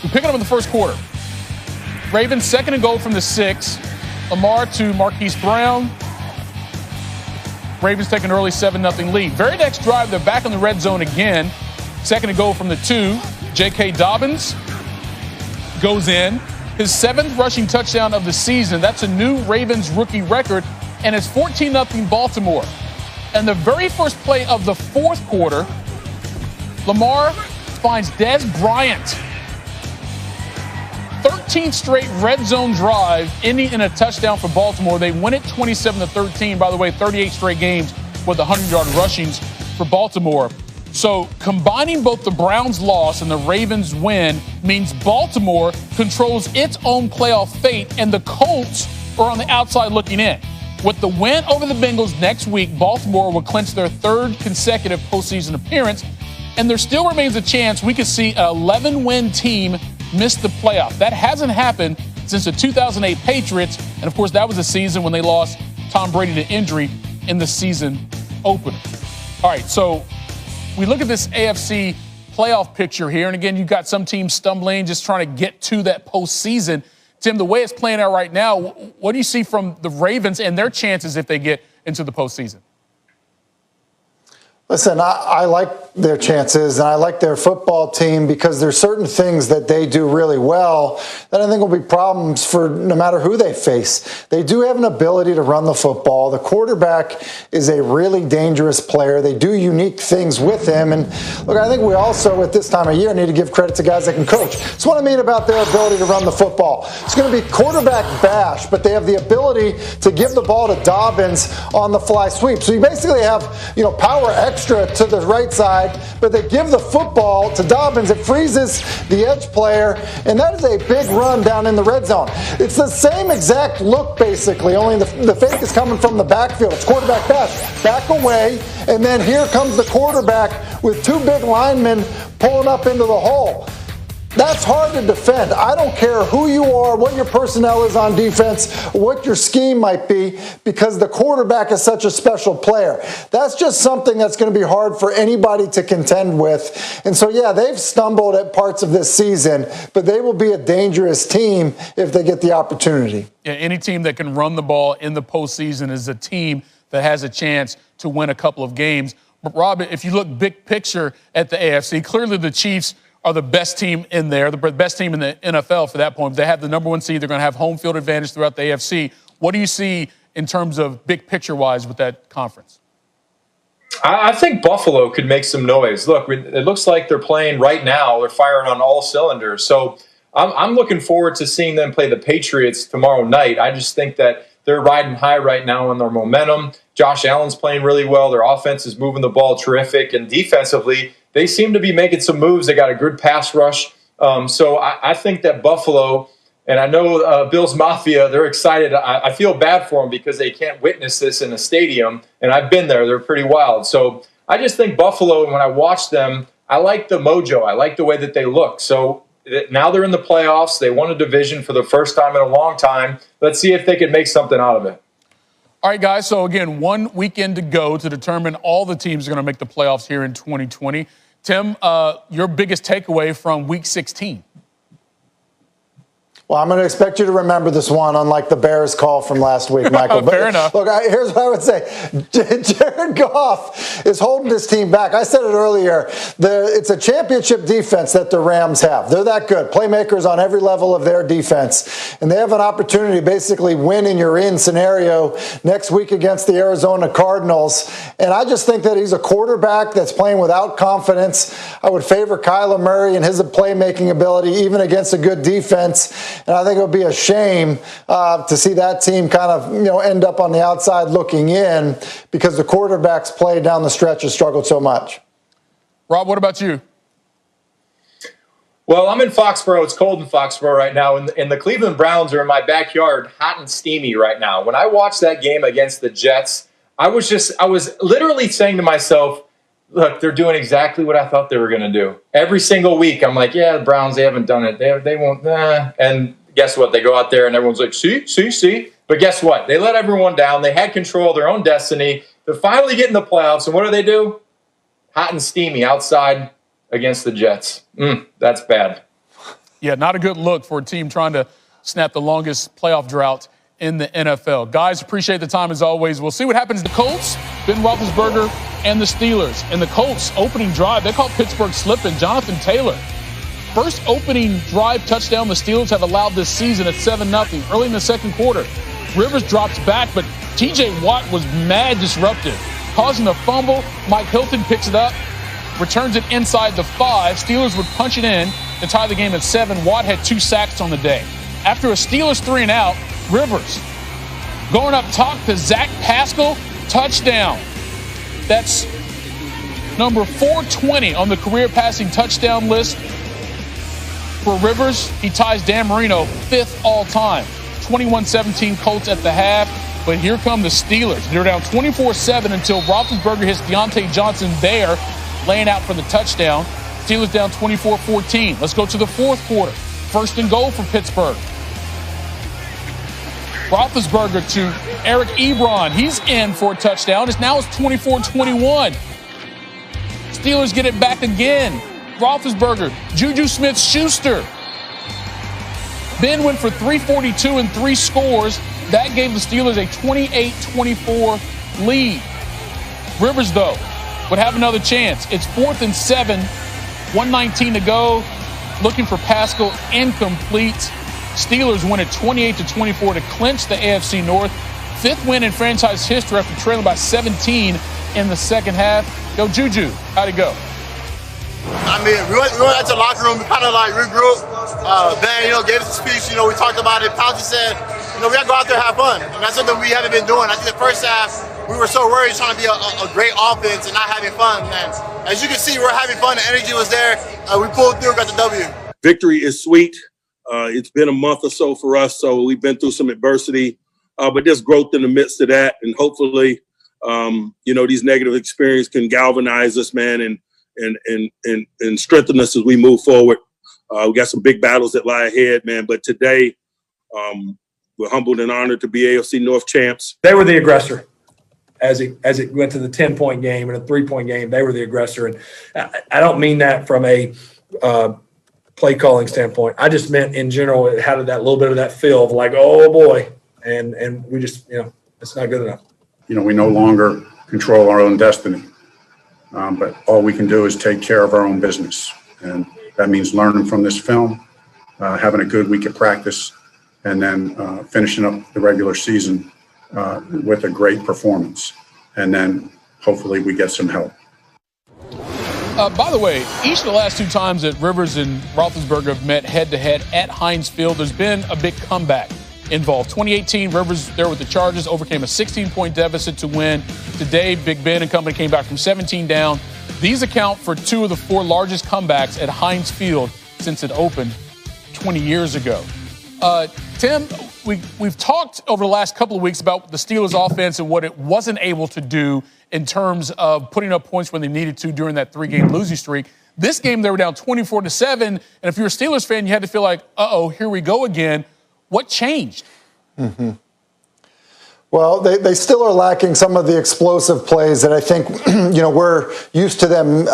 We pick it up in the first quarter. Ravens 2nd and goal from the 6. Lamar to Marquise Brown. Ravens take an early 7-0 lead. Very next drive, they're back in the red zone again. 2nd and goal from the 2. J.K. Dobbins goes in. His 7th rushing touchdown of the season. That's a new Ravens rookie record, and it's 14-0 Baltimore. And the very first play of the fourth quarter, Lamar finds Dez Bryant. 13th straight red zone drive, ending in a touchdown for Baltimore. They win it 27-13. By the way, 38 straight games with 100-yard rushings for Baltimore. So combining both the Browns' loss and the Ravens' win means Baltimore controls its own playoff fate, and the Colts are on the outside looking in. With the win over the Bengals next week, Baltimore will clinch their 3rd consecutive postseason appearance, and there still remains a chance we could see an 11-win team miss the playoff. That hasn't happened since the 2008 Patriots, and of course that was a season when they lost Tom Brady to injury in the season opener. All right, so we look at this AFC playoff picture here, and again, you've got some teams stumbling, just trying to get to that postseason. Tim, the way it's playing out right now, what do you see from the Ravens and their chances if they get into the postseason? Listen, I like their chances, and I like their football team because there's certain things that they do really well that I think will be problems for no matter who they face. They do have an ability to run the football. The quarterback is a really dangerous player. They do unique things with him. And look, I think we also at this time of year need to give credit to guys that can coach. That's what I mean about their ability to run the football. It's going to be quarterback bash, but they have the ability to give the ball to Dobbins on the fly sweep. So you basically have, power extra to the right side, but they give the football to Dobbins. It freezes the edge player, and that is a big run down in the red zone. It's the same exact look, basically, only the fake is coming from the backfield. It's quarterback pass, back away, and then here comes the quarterback with 2 big linemen pulling up into the hole. That's hard to defend. I don't care who you are, what your personnel is on defense, what your scheme might be, because the quarterback is such a special player. That's just something that's going to be hard for anybody to contend with. And so, yeah, they've stumbled at parts of this season, but they will be a dangerous team if they get the opportunity. Yeah, any team that can run the ball in the postseason is a team that has a chance to win a couple of games. But, Rob, if you look big picture at the AFC, clearly the Chiefs are the best team in there, the best team in the NFL for that point. They have the number 1 seed. They're going to have home field advantage throughout the AFC. What do you see in terms of big picture-wise with that conference? I think Buffalo could make some noise. Look, it looks like they're playing right now. They're firing on all cylinders. So I'm looking forward to seeing them play the Patriots tomorrow night. I just think that they're riding high right now on their momentum. Josh Allen's playing really well. Their offense is moving the ball terrific. And defensively, they seem to be making some moves. They got a good pass rush. So I think that Buffalo, and I know Bills Mafia, they're excited. I feel bad for them because they can't witness this in a stadium. And I've been there. They're pretty wild. So I just think Buffalo, when I watch them, I like the mojo. I like the way that they look. So now they're in the playoffs. They won a division for the first time in a long time. Let's see if they can make something out of it. All right, guys. So, again, 1 weekend to go to determine all the teams are going to make the playoffs here in 2020. Tim, your biggest takeaway from Week 16? Well, I'm going to expect you to remember this one, unlike the Bears call from last week, Michael. Fair enough. Look, here's what I would say. Jared Goff is holding his team back. I said it earlier. It's a championship defense that the Rams have. They're that good. Playmakers on every level of their defense. And they have an opportunity to basically win in your in scenario next week against the Arizona Cardinals. And I just think that he's a quarterback that's playing without confidence. I would favor Kyler Murray and his playmaking ability, even against a good defense. And I think it would be a shame to see that team kind of, end up on the outside looking in because the quarterbacks play down the stretch has struggled so much. Rob, what about you? Well, I'm in Foxborough. It's cold in Foxborough right now, and the Cleveland Browns are in my backyard, hot and steamy right now. When I watched that game against the Jets, I was literally saying to myself, look, they're doing exactly what I thought they were going to do. Every single week, I'm like, yeah, the Browns, they haven't done it. They won't. And guess what? They go out there and everyone's like, see. But guess what? They let everyone down. They had control of their own destiny. They're finally getting the playoffs. And what do? Hot and steamy outside against the Jets. That's bad. Yeah, not a good look for a team trying to snap the longest playoff drought in the NFL. Guys, appreciate the time as always. We'll see what happens to the Colts, Ben Roethlisberger, and the Steelers. And the Colts opening drive, they caught Pittsburgh slipping. Jonathan Taylor, first opening drive touchdown the Steelers have allowed this season at 7-0 early in the second quarter. Rivers drops back, but TJ Watt was mad disruptive, causing a fumble. Mike Hilton picks it up, returns it inside the 5. Steelers would punch it in to tie the game at 7. Watt had 2 sacks on the day. After a Steelers 3-and-out, Rivers going up top to Zach Pascal, touchdown. That's number 420 on the career passing touchdown list for Rivers. He ties Dan Marino 5th all-time. 21-17 Colts at the half. But here come the Steelers. They're down 24-7 until Roethlisberger hits Deontay Johnson there, laying out for the touchdown. Steelers down 24-14. Let's go to the fourth quarter. First and goal for Pittsburgh. Roethlisberger to Eric Ebron. He's in for a touchdown. Now it's 24-21. Steelers get it back again. Roethlisberger, Juju Smith-Schuster. Ben went for 342 and 3 scores. That gave the Steelers a 28-24 lead. Rivers, though, would have another chance. It's 4th and 7, 1:19 to go. Looking for Pascal, incomplete. Steelers win it 28-24 to clinch the AFC North. 5th win in franchise history after trailing by 17 in the second half. Yo, Juju, how'd it go? I mean, we went into the locker room, we kind of like regrouped. Ben, gave us a speech, we talked about it. Pouncey said, we got to go out there and have fun. And that's something we haven't been doing. I think the first half, we were so worried trying to be a great offense and not having fun. And as you can see, we're having fun. The energy was there. We pulled through, got the W. Victory is sweet. It's been a month or so for us, so we've been through some adversity. But there's growth in the midst of that. And hopefully, these negative experiences can galvanize us, man, and strengthen us as we move forward. We got some big battles that lie ahead, man. But today, we're humbled and honored to be AFC North champs. They were the aggressor as it went to the 10-point game and a 3-point game. They were the aggressor. And I don't mean that from a play calling standpoint. I just meant in general, it had that little bit of that feel of like, oh, boy. And we just, it's not good enough. We no longer control our own destiny. But all we can do is take care of our own business. And that means learning from this film, having a good week of practice, and then finishing up the regular season with a great performance. And then hopefully we get some help. By the way, each of the last 2 times that Rivers and Roethlisberger have met head-to-head at Heinz Field, there's been a big comeback involved. 2018, Rivers there with the Chargers, overcame a 16-point deficit to win. Today, Big Ben and company came back from 17 down. These account for 2 of the 4 largest comebacks at Heinz Field since it opened 20 years ago. Tim, we've talked over the last couple of weeks about the Steelers' offense and what it wasn't able to do in terms of putting up points when they needed to during that 3-game losing streak. This game, they were down 24-7, and if you're a Steelers fan, you had to feel like, uh-oh, here we go again. What changed? Mm-hmm. Well, they still are lacking some of the explosive plays that I think, we're used to them,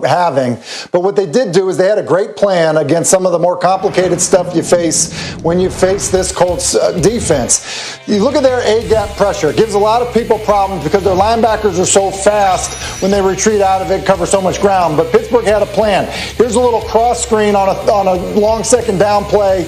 having. But what they did do is they had a great plan against some of the more complicated stuff you face when you face this Colts defense. You look at their A-gap pressure. It gives a lot of people problems because their linebackers are so fast when they retreat out of it, cover so much ground. But Pittsburgh had a plan. Here's a little cross screen on a long second down play.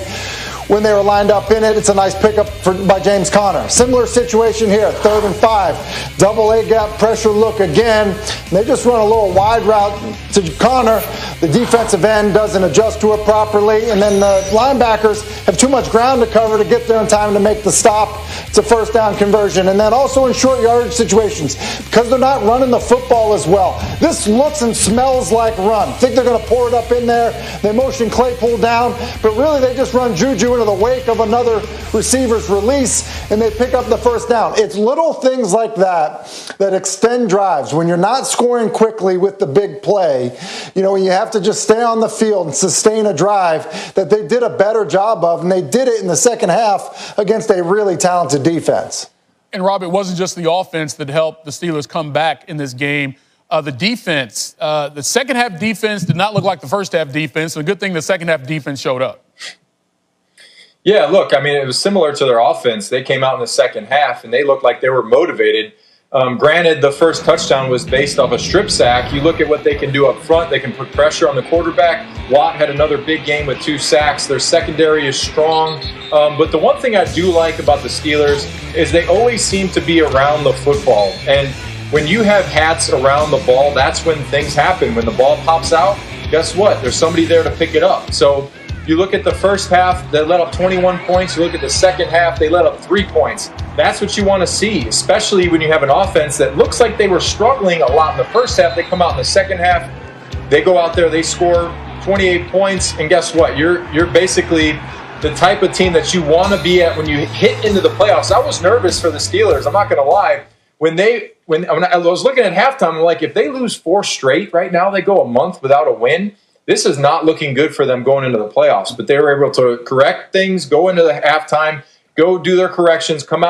When they were lined up in it, it's a nice pickup by James Conner. Similar situation here, 3rd and 5. Double A-gap pressure look again. They just run a little wide route to Conner. The defensive end doesn't adjust to it properly, and then the linebackers have too much ground to cover to get there in time to make the stop. It's a first down conversion. And then also in short yardage situations, because they're not running the football as well. This looks and smells like run. I think they're going to pour it up in there. They motion Claypool down, but really they just run Juju into the wake of another receiver's release, and they pick up the first down. It's little things like that that extend drives. When you're not scoring quickly with the big play, when you have to just stay on the field and sustain a drive, that they did a better job of, and they did it in the second half against a really talented defense. And, Rob, it wasn't just the offense that helped the Steelers come back in this game. the defense. The second half defense did not look like the first half defense. So a good thing the second half defense showed up. Yeah, look, I mean, it was similar to their offense. They came out in the second half, and they looked like they were motivated. Granted, the first touchdown was based off a strip sack. You look at what they can do up front. They can put pressure on the quarterback. Watt had another big game with 2 sacks. Their secondary is strong. But the one thing I do like about the Steelers is they always seem to be around the football. And when you have hats around the ball, that's when things happen. When the ball pops out, guess what? There's somebody there to pick it up. So you look at the first half, they let up 21 points. You look at the second half, they let up 3 points. That's what you want to see, especially when you have an offense that looks like they were struggling a lot in the first half. They come out in the second half, they go out there, they score 28 points, and guess what? You're basically the type of team that you want to be at when you hit into the playoffs. I was nervous for the Steelers, I'm not going to lie. When I was looking at halftime, I'm like, if they lose 4 straight right now, they go a month without a win. This is not looking good for them going into the playoffs. But they were able to correct things, go into the halftime, go do their corrections, come out.